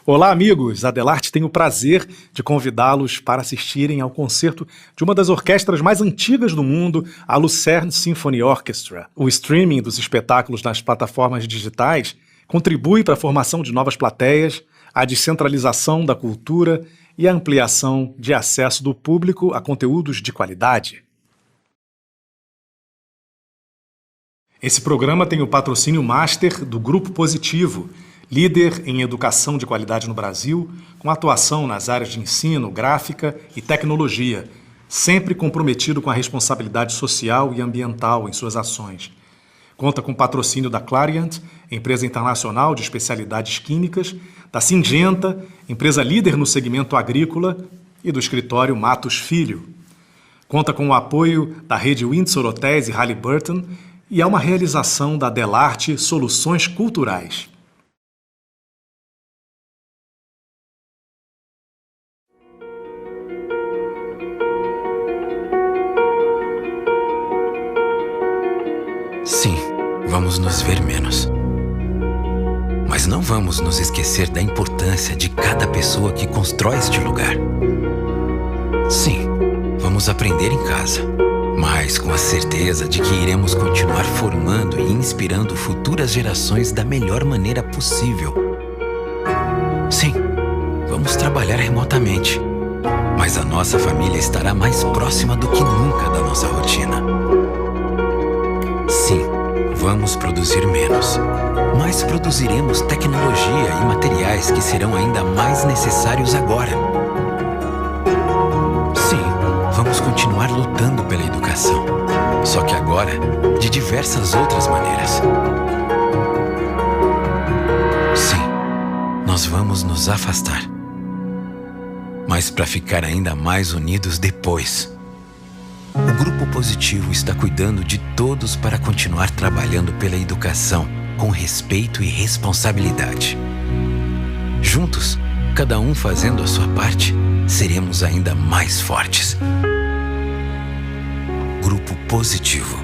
Olá, amigos! A Dellarte tem o prazer de convidá-los para assistirem ao concerto de uma das orquestras mais antigas do mundo, a Lucerne Symphony Orchestra. O streaming dos espetáculos nas plataformas digitais contribui para a formação de novas plateias, a descentralização da cultura e a ampliação de acesso do público a conteúdos de qualidade. Esse programa tem o patrocínio master do Grupo Positivo, líder em educação de qualidade no Brasil, com atuação nas áreas de ensino, gráfica e tecnologia, sempre comprometido com a responsabilidade social e ambiental em suas ações. Conta com patrocínio da Clariant, empresa internacional de especialidades químicas, da Syngenta, empresa líder no segmento agrícola, e do escritório Matos Filho. Conta com o apoio da rede Windsor Hotéis e Halliburton e é uma realização da Dellarte Soluções Culturais. Sim, vamos nos ver menos. Mas não vamos nos esquecer da importância de cada pessoa que constrói este lugar. Sim, vamos aprender em casa, mas com a certeza de que iremos continuar formando e inspirando futuras gerações da melhor maneira possível. Sim, vamos trabalhar remotamente, mas a nossa família estará mais próxima do que nunca da nossa rotina. Sim, vamos produzir menos, mas produziremos tecnologia e materiais que serão ainda mais necessários agora. Sim, vamos continuar lutando pela educação, só que agora de diversas outras maneiras. Sim, nós vamos nos afastar, mas para ficar ainda mais unidos depois. O Grupo Positivo está cuidando de todos para continuar trabalhando pela educação com respeito e responsabilidade. Juntos, cada um fazendo a sua parte, seremos ainda mais fortes. Grupo Positivo.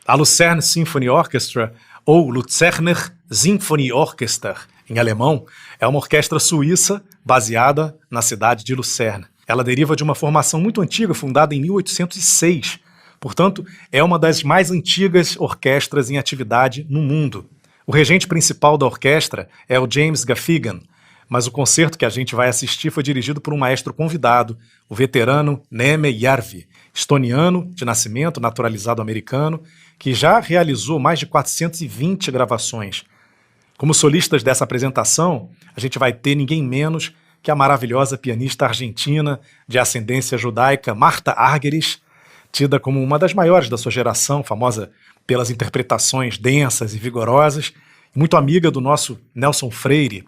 A Lucerne Symphony Orchestra, ou Lucerne Symphony Orchestra, em alemão, é uma orquestra suíça baseada na cidade de Lucerne. Ela deriva de uma formação muito antiga, fundada em 1806. Portanto, é uma das mais antigas orquestras em atividade no mundo. O regente principal da orquestra é o James Gaffigan, mas o concerto que a gente vai assistir foi dirigido por um maestro convidado, o veterano Neeme Järvi, estoniano de nascimento, naturalizado americano, que já realizou mais de 420 gravações. Como solistas dessa apresentação, a gente vai ter ninguém menos que a maravilhosa pianista argentina de ascendência judaica Martha Argerich, tida como uma das maiores da sua geração, famosa pelas interpretações densas e vigorosas, muito amiga do nosso Nelson Freire,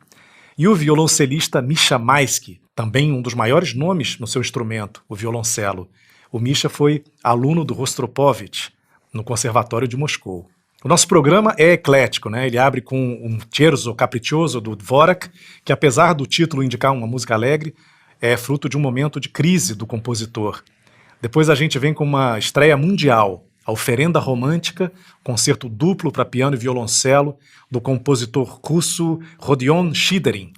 e o violoncelista Mischa Maisky, também um dos maiores nomes no seu instrumento, o violoncelo. O Mischa foi aluno do Rostropovich, no Conservatório de Moscou. O nosso programa é eclético, né? Ele abre com um Scherzo Capriccioso do Dvořák, que apesar do título indicar uma música alegre, é fruto de um momento de crise do compositor. Depois a gente vem com uma estreia mundial, a Oferenda Romântica, concerto duplo para piano e violoncelo, do compositor russo Rodion Shchedrin.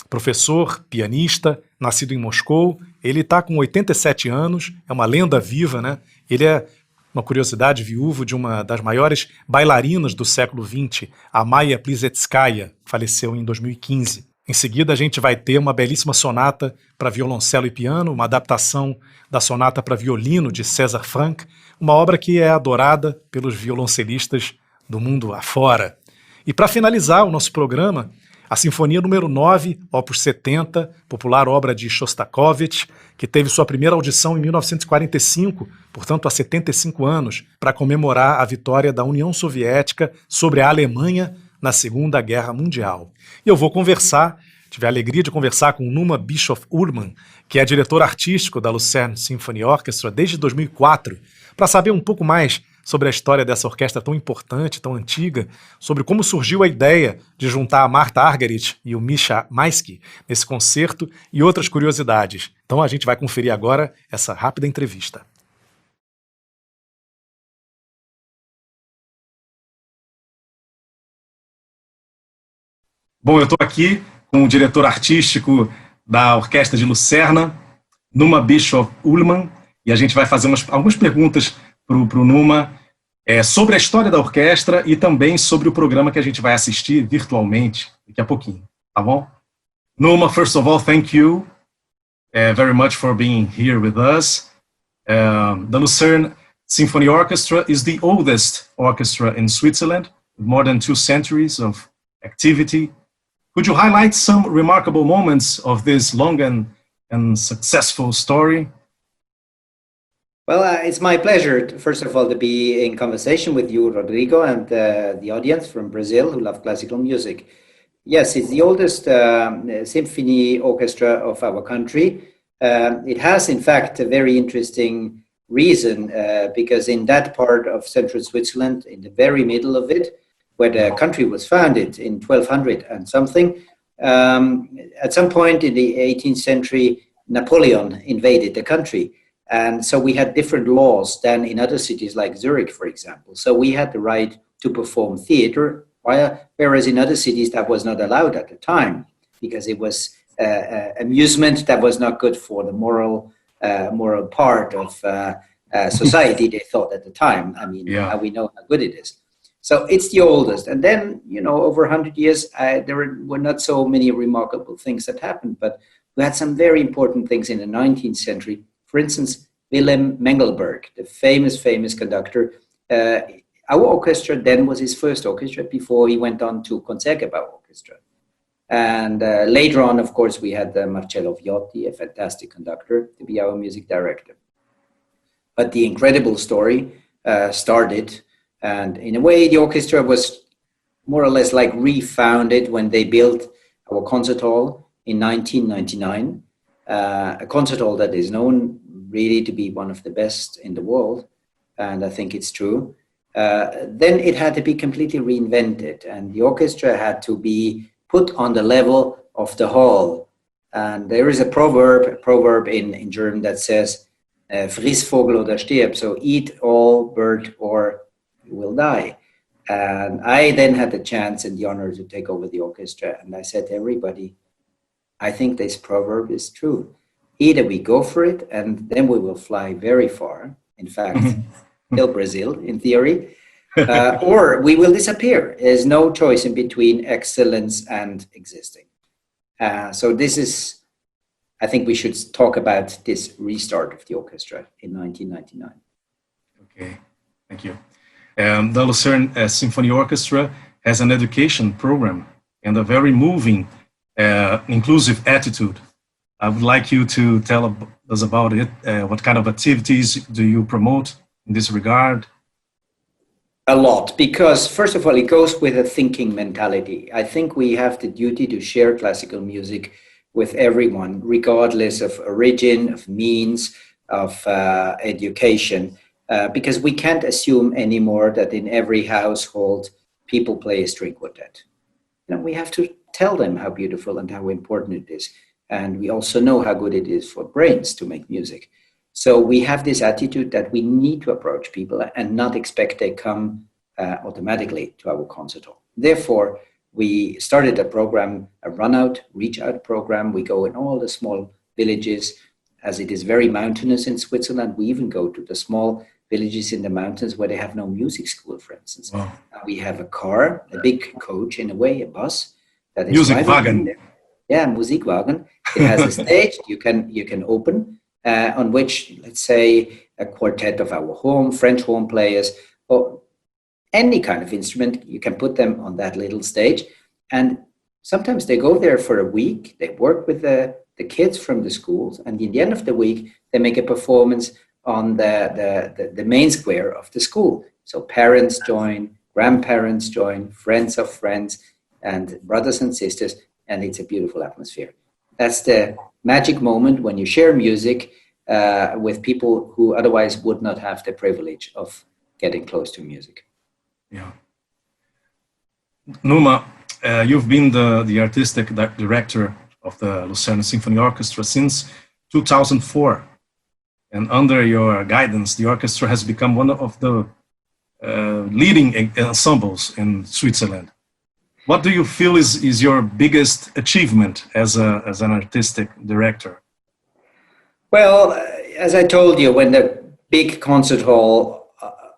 Professor, pianista, nascido em Moscou, ele está com 87 anos, é uma lenda viva, né? Ele é, uma curiosidade, viúvo de uma das maiores bailarinas do século XX, a Maya Plisetskaya, faleceu em 2015. Em seguida, a gente vai ter uma belíssima sonata para violoncelo e piano, uma adaptação da sonata para violino de César Franck, uma obra que é adorada pelos violoncelistas do mundo afora. E para finalizar o nosso programa, a Sinfonia Nº 9, Opus 70, popular obra de Shostakovich, que teve sua primeira audição em 1945, portanto há 75 anos, para comemorar a vitória da União Soviética sobre a Alemanha na Segunda Guerra Mundial. E eu vou tive a alegria de conversar com Neeme Järvi, que é diretor artístico da Lucerne Symphony Orchestra desde 2004, para saber um pouco mais sobre a história dessa orquestra tão importante, tão antiga, sobre como surgiu a ideia de juntar a Martha Argerich e o Mischa Maisky nesse concerto e outras curiosidades. Então a gente vai conferir agora essa rápida entrevista. Bom, eu estou aqui com o diretor artístico da Orquestra de Lucerna, Neeme Järvi, e a gente vai fazer algumas perguntas para o Neeme sobre a história da orquestra e também sobre o programa que a gente vai assistir virtualmente daqui a pouquinho, tá bom? Neeme, first of all, thank you very much for being here with us. The Lucerne Symphony Orchestra is the oldest orchestra in Switzerland, with more than 2 centuries of activity. Could you highlight some remarkable moments of this long and successful story? Well, it's my pleasure, first of all, to be in conversation with you, Rodrigo, and the audience from Brazil who love classical music. Yes, it's the oldest symphony orchestra of our country. It has, in fact, a very interesting reason, because in that part of central Switzerland, in the very middle of it, where the country was founded in 1200 and something, at some point in the 18th century, Napoleon invaded the country. And so we had different laws than in other cities like Zurich, for example. So we had the right to perform theater, whereas in other cities that was not allowed at the time, because it was amusement that was not good for the moral part of society, they thought at the time. I mean, now we know how good it is. So it's the oldest. And then, over 100 years, there were not so many remarkable things that happened, but we had some very important things in the 19th century. For instance, Wilhelm Mengelberg, the famous conductor. Our orchestra then was his first orchestra before he went on to Concerto orchestra. And later on, of course, we had Marcello Viotti, a fantastic conductor, to be our music director. But the incredible story started, and in a way, the orchestra was more or less like refounded when they built our concert hall in 1999, a concert hall that is known really to be one of the best in the world, and I think it's true. Then it had to be completely reinvented, and the orchestra had to be put on the level of the hall. And there is a proverb in German that says, friss Vogel oder stirb, so eat all bird or you will die. And I then had the chance and the honor to take over the orchestra. And I said to everybody, I think this proverb is true. Either we go for it and then we will fly very far. In fact, till Brazil in theory, or we will disappear. There's no choice in between excellence and existing. So this is, I think we should talk about this restart of the orchestra in 1999. Okay, thank you. The Lucerne Symphony Orchestra has an education program and a very moving, inclusive attitude. I would like you to tell us about it. What kind of activities do you promote in this regard? A lot, because first of all, it goes with a thinking mentality. I think we have the duty to share classical music with everyone, regardless of origin, of means, of education, because we can't assume anymore that in every household people play a string quartet. You know, we have to tell them how beautiful and how important it is. And we also know how good it is for brains to make music. So we have this attitude that we need to approach people and not expect they come automatically to our concert hall. Therefore, we started a program, a run-out, reach-out program. We go in all the small villages, as it is very mountainous in Switzerland. We even go to the small villages in the mountains where they have no music school, for instance. Wow. We have a car, a big coach in a way, a bus. That is Musikwagen. Yeah, Musikwagen. It has a stage you can open, on which, let's say, a quartet of our French horn players, or any kind of instrument, you can put them on that little stage. And sometimes they go there for a week, they work with the kids from the schools, and in the end of the week, they make a performance on the main square of the school. So parents join, grandparents join, friends of friends, and brothers and sisters, and it's a beautiful atmosphere. That's the magic moment when you share music with people who otherwise would not have the privilege of getting close to music. Yeah. Neeme, you've been the artistic director of the Lucerne Symphony Orchestra since 2004. And under your guidance, the orchestra has become one of the leading ensembles in Switzerland. What do you feel is your biggest achievement as an artistic director? Well, as I told you, when the big concert hall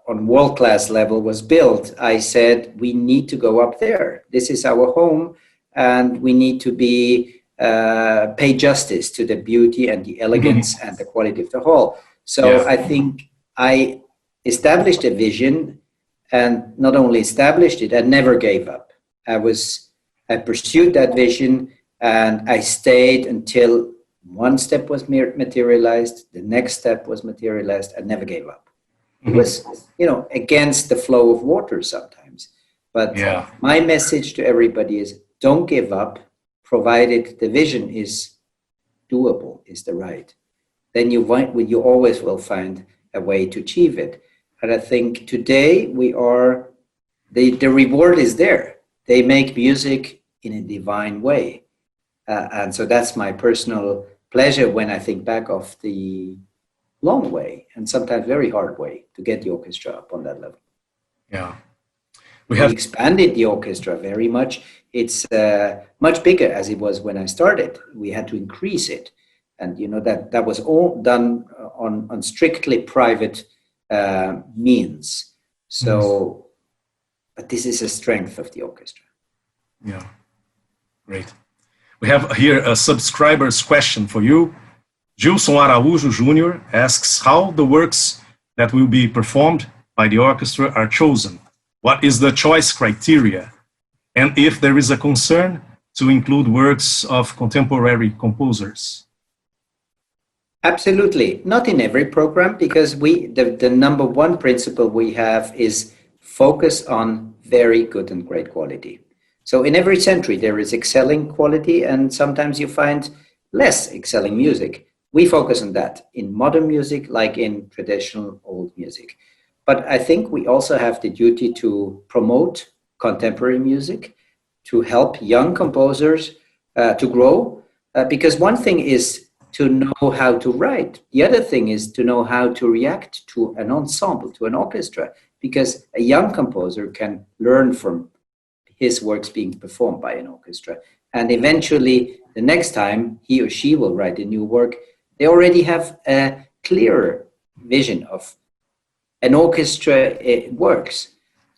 on world-class level was built, I said, we need to go up there. This is our home, and we need to pay justice to the beauty and the elegance and the quality of the hall. So I think I established a vision, and not only established it, I never gave up. I pursued that vision, and I stayed until one step was materialized, the next step was materialized. I never gave up. It was, against the flow of water sometimes. But my message to everybody is, don't give up, provided the vision is doable, is the right. Then you always will find a way to achieve it. And I think today the reward is there. They make music in a divine way. And so that's my personal pleasure when I think back of the long way and sometimes very hard way to get the orchestra up on that level. Yeah. We expanded the orchestra very much. It's much bigger as it was when I started. We had to increase it. And that was all done on strictly private means. So, but this is a strength of the orchestra. Yeah, great. We have here a subscriber's question for you. Gilson Araújo Jr. asks how the works that will be performed by the orchestra are chosen. What is the choice criteria? And if there is a concern to include works of contemporary composers? Absolutely. Not in every program, because the number one principle we have is focus on very good and great quality. So in every century, there is excelling quality, and sometimes you find less excelling music. We focus on that in modern music, like in traditional old music. But I think we also have the duty to promote contemporary music, to help young composers to grow. Because one thing is to know how to write. The other thing is to know how to react to an ensemble, to an orchestra. because a young composer can learn from his works being performed by an orchestra. And eventually, the next time he or she will write a new work, they already have a clearer vision of an orchestra works.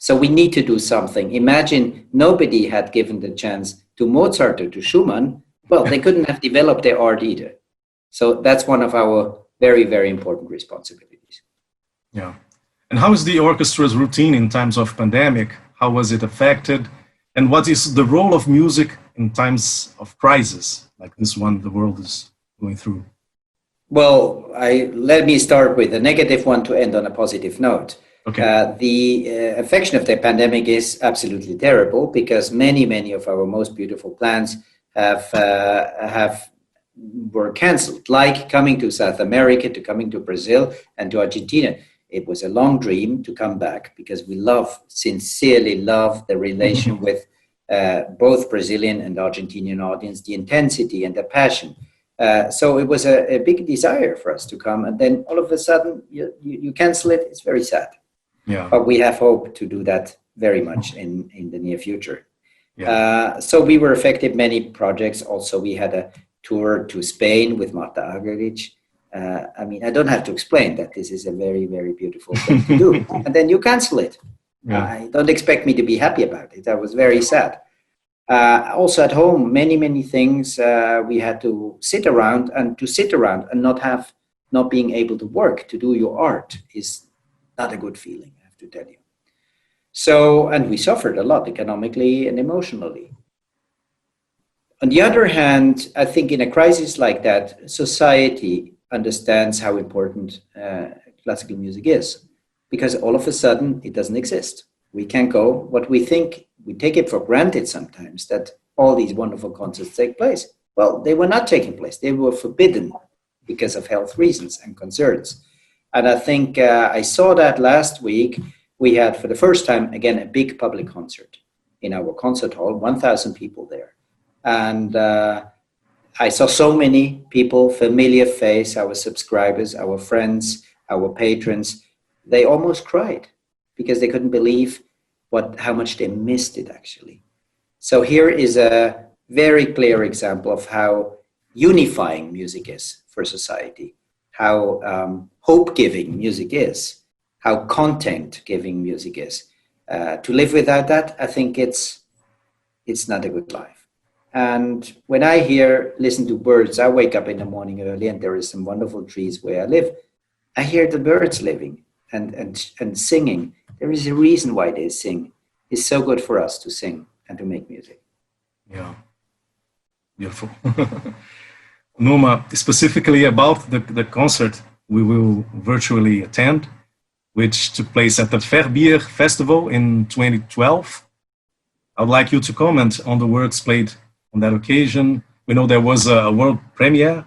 So we need to do something. Imagine nobody had given the chance to Mozart or to Schumann. Well, they couldn't have developed their art either. So that's one of our very, very important responsibilities. Yeah. And how is the orchestra's routine in times of pandemic? How was it affected? And what is the role of music in times of crisis, like this one the world is going through? Well, let me start with a negative one to end on a positive note. Okay. The affection of the pandemic is absolutely terrible because many of our most beautiful plans were cancelled, like coming to South America, to coming to Brazil and to Argentina. It was a long dream to come back because we sincerely love the relation with both Brazilian and Argentinian audience, the intensity and the passion. So it was a big desire for us to come, and then all of a sudden you cancel it. It's very sad. Yeah. But we have hope to do that very much in the near future. Yeah. So we were affected many projects. Also, we had a tour to Spain with Marta Argerich. I mean, I don't have to explain that this is a very, very beautiful thing to do. And then you cancel it. Yeah. Don't expect me to be happy about it. I was very sad. Also at home, many things we had to sit around, and to sit around and not being able to work, to do your art is not a good feeling, I have to tell you. So, and we suffered a lot economically and emotionally. On the other hand, I think in a crisis like that, society understands how important classical music is, because all of a sudden it doesn't exist. We can't go. What we think, we take it for granted sometimes that all these wonderful concerts take place. Well, they were not taking place. They were forbidden because of health reasons and concerns. And I think I saw that last week. We had, for the first time, again, a big public concert in our concert hall, 1,000 people there. And I saw so many people, familiar face, our subscribers, our friends, our patrons. They almost cried because they couldn't believe how much they missed it, actually. So here is a very clear example of how unifying music is for society, how hope-giving music is, how content-giving music is. To live without that, I think it's not a good life. And when I listen to birds, I wake up in the morning early and there is some wonderful trees where I live. I hear the birds living and singing. There is a reason why they sing. It's so good for us to sing and to make music. Yeah, beautiful. Neeme, specifically about the concert we will virtually attend, which took place at the Verbier Festival in 2012. I would like you to comment on the works played on that occasion. We know there was a world premiere,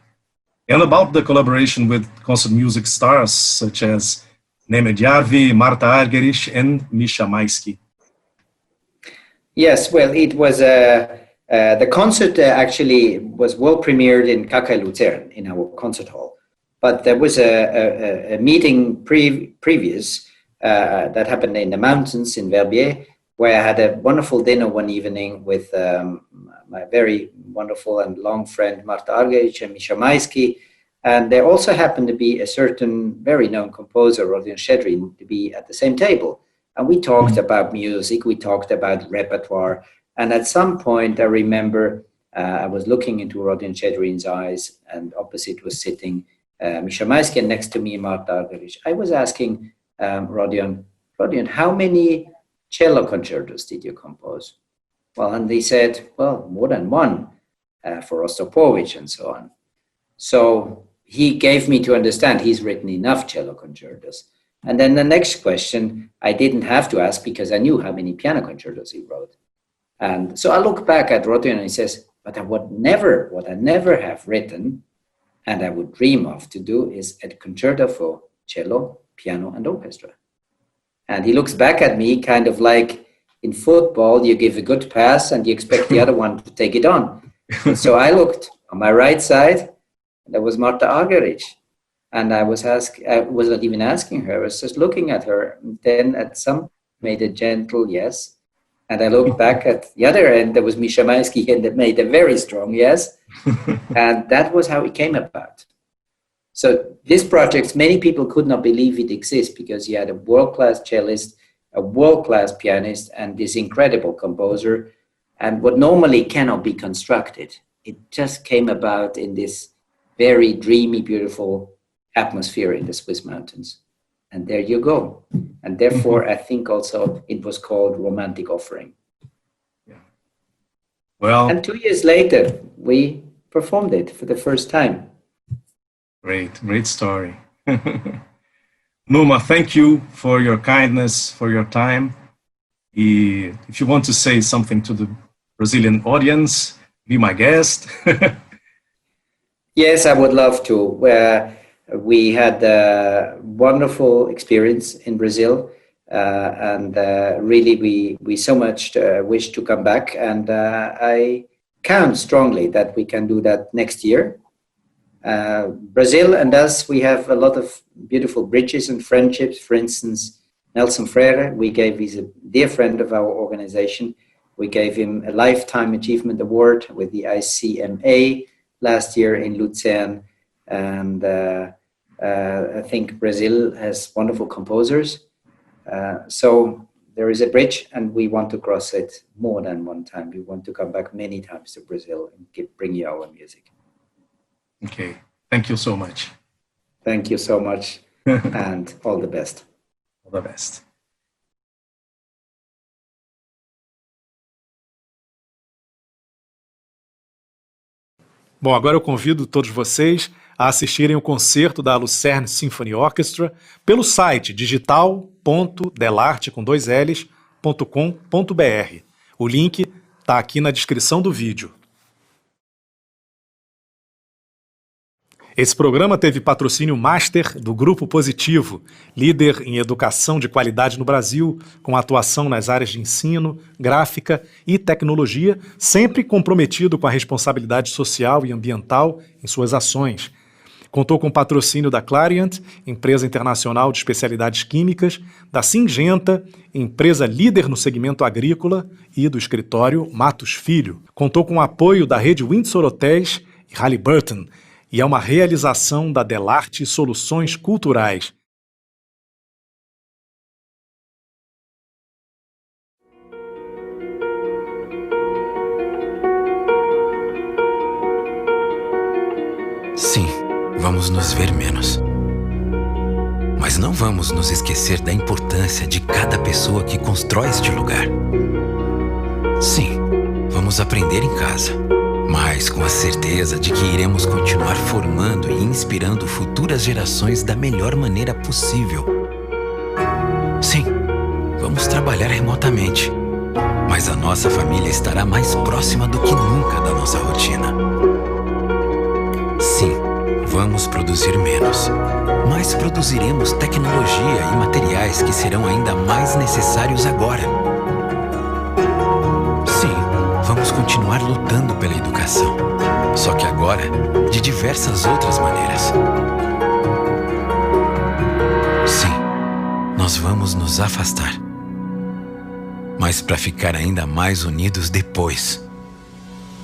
and about the collaboration with concert music stars such as Neeme Järvi, Marta Argerich, and Mischa Maisky. Yes, well, it was the concert actually was world premiered in KK Lucerne in our concert hall. But there was a meeting previous that happened in the mountains in Verbier, where I had a wonderful dinner one evening with my very wonderful and long friend Marta Argerich and Mischa Maisky. And there also happened to be a certain very known composer, Rodion Shchedrin, to be at the same table. And we talked about music, we talked about repertoire. And at some point, I remember I was looking into Rodion Shchedrin's eyes, and opposite was sitting Mischa Maisky, and next to me, Marta Argerich. I was asking Rodion, how many cello concertos did you compose? Well, and they said, well, more than one for Shostakovich and so on. So he gave me to understand he's written enough cello concertos. And then the next question I didn't have to ask because I knew how many piano concertos he wrote. And so I look back at Rodion and he says, but what I never have written and I would dream of to do is a concerto for cello, piano, and orchestra. And he looks back at me kind of like in football, you give a good pass and you expect the other one to take it on. So I looked on my right side, and there was Marta Argerich. And I was not even asking her, I was just looking at her. And then at some made a gentle yes. And I looked back at the other end, there was Mischa Maisky, and that made a very strong yes. And that was how it came about. So this project, many people could not believe it exists because he had a world-class cellist, a world-class pianist, and this incredible composer. And what normally cannot be constructed, it just came about in this very dreamy, beautiful atmosphere in the Swiss mountains. And there you go. And therefore, I think also it was called Romantic Offering. Yeah. Well, and 2 years later, we performed it for the first time. Great story. Neeme, thank you for your kindness, for your time. If you want to say something to the Brazilian audience, be my guest. Yes, I would love to. We had a wonderful experience in Brazil, and really we so much wish to come back, and I count strongly that we can do that next year. Brazil and us, we have a lot of beautiful bridges and friendships. For instance, Nelson Freire, he's a dear friend of our organization. We gave him a Lifetime Achievement Award with the ICMA last year in Lucerne. And I think Brazil has wonderful composers. So there is a bridge, and we want to cross it more than one time. We want to come back many times to Brazil and bring you our music. Okay, thank you so much. Thank you so much, and all the best. All the best. Bom, agora eu convido todos vocês a assistirem o concerto da Lucerne Symphony Orchestra pelo site digital.dellarte.com.br. O link está aqui na descrição do vídeo. Esse programa teve patrocínio master do Grupo Positivo, líder em educação de qualidade no Brasil, com atuação nas áreas de ensino, gráfica e tecnologia, sempre comprometido com a responsabilidade social e ambiental em suas ações. Contou com patrocínio da Clariant, empresa internacional de especialidades químicas, da Syngenta, empresa líder no segmento agrícola, e do escritório Matos Filho. Contou com o apoio da rede Windsor Hotéis e Halliburton, e é uma realização da Dellarte Soluções Culturais. Sim, vamos nos ver menos. Mas não vamos nos esquecer da importância de cada pessoa que constrói este lugar. Sim, vamos aprender em casa, mas com a certeza de que iremos continuar formando e inspirando futuras gerações da melhor maneira possível. Sim, vamos trabalhar remotamente, mas a nossa família estará mais próxima do que nunca da nossa rotina. Sim, vamos produzir menos, mas produziremos tecnologia e materiais que serão ainda mais necessários agora. Vamos continuar lutando pela educação, só que agora de diversas outras maneiras. Sim, nós vamos nos afastar, mas para ficar ainda mais unidos depois.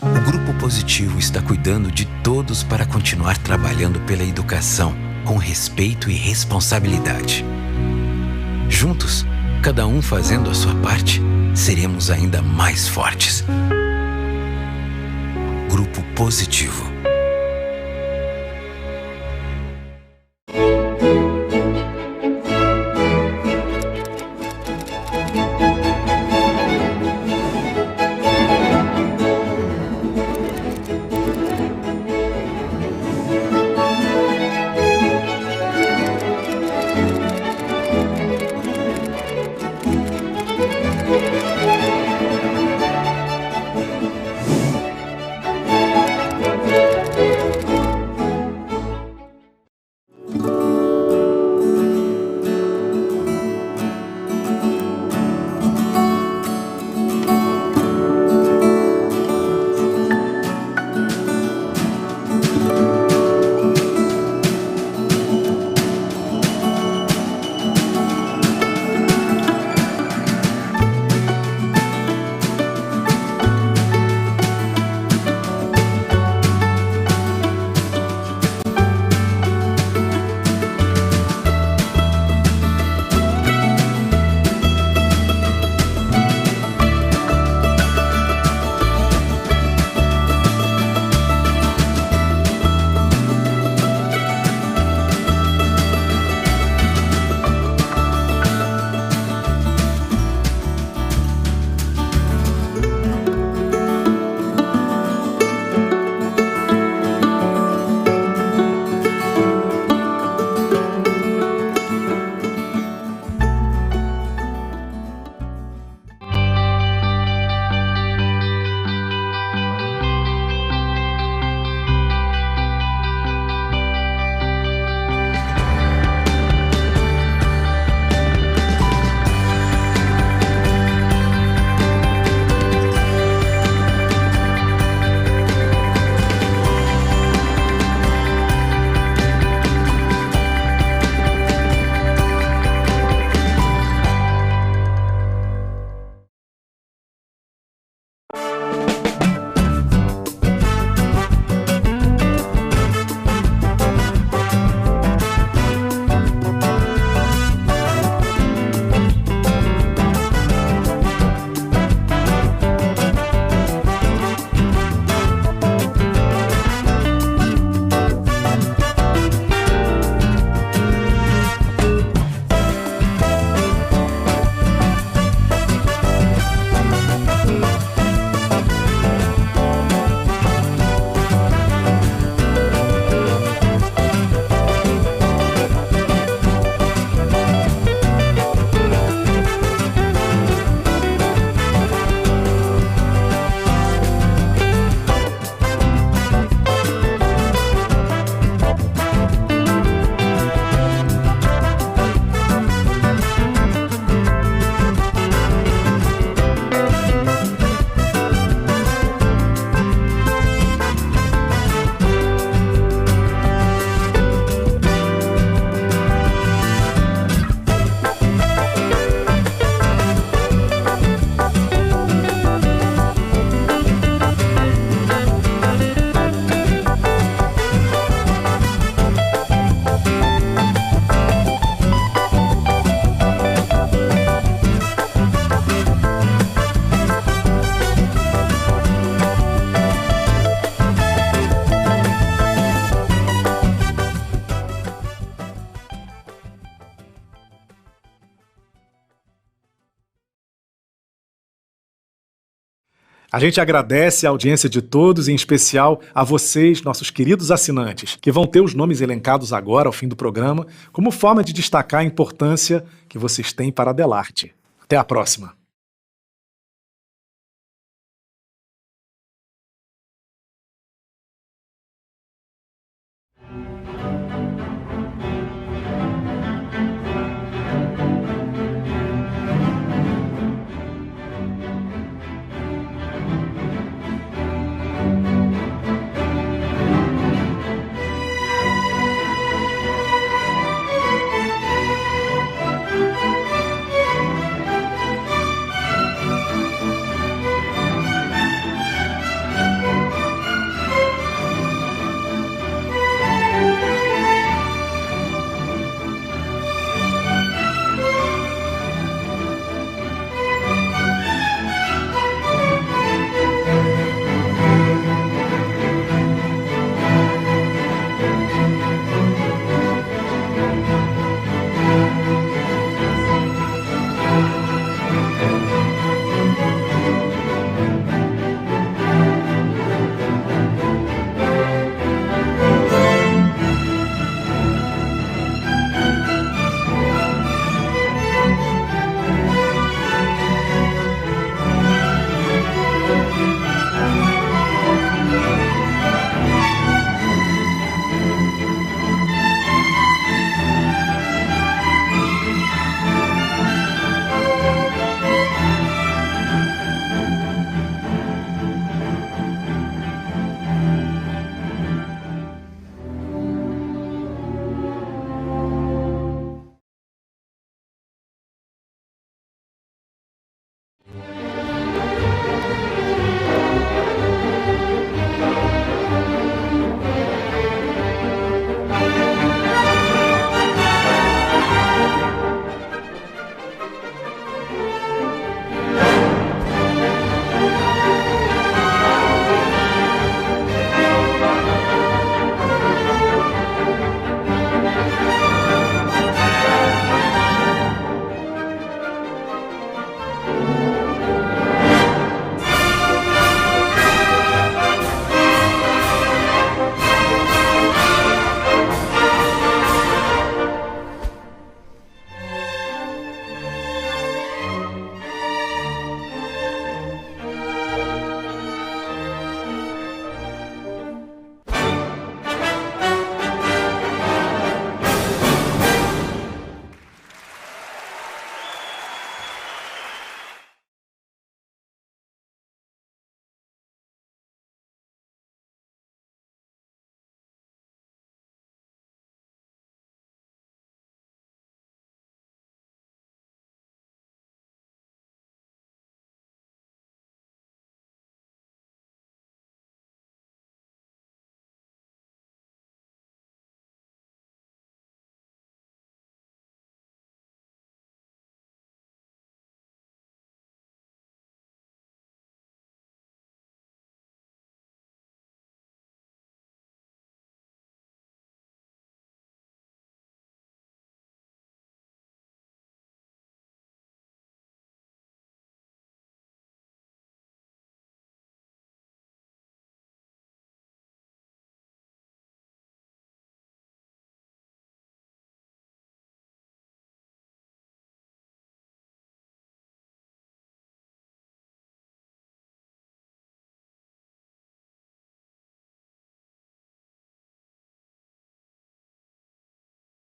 O Grupo Positivo está cuidando de todos para continuar trabalhando pela educação com respeito e responsabilidade. Juntos, cada um fazendo a sua parte, seremos ainda mais fortes. Grupo Positivo. A gente agradece a audiência de todos, em especial a vocês, nossos queridos assinantes, que vão ter os nomes elencados agora ao fim do programa, como forma de destacar a importância que vocês têm para a Dellarte. Até a próxima!